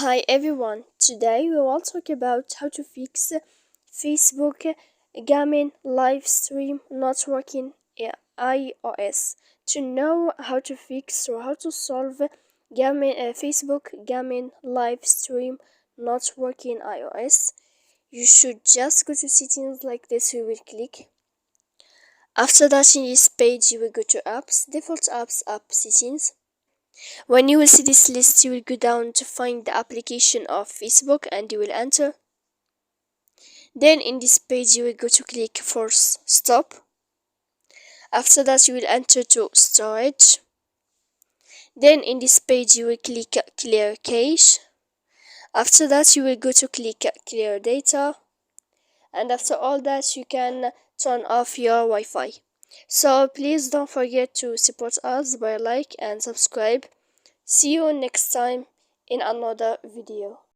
Hi everyone, today we will talk about how to fix Facebook gaming live stream not working in iOS. To know how to fix or how to solve Facebook gaming live stream not working iOS, you should just go to settings like this. We will click. After that, in this page, you will go to apps, default apps, app settings. When you will see this list, you will go down to find the application of Facebook and you will enter. Then in this page you will go to click force stop. After that you will enter to storage. Then in this page you will click clear cache. After that you will go to click clear data. And after all that you can turn off your Wi-Fi. So please don't forget to support us by like and subscribe. See you next time in another video.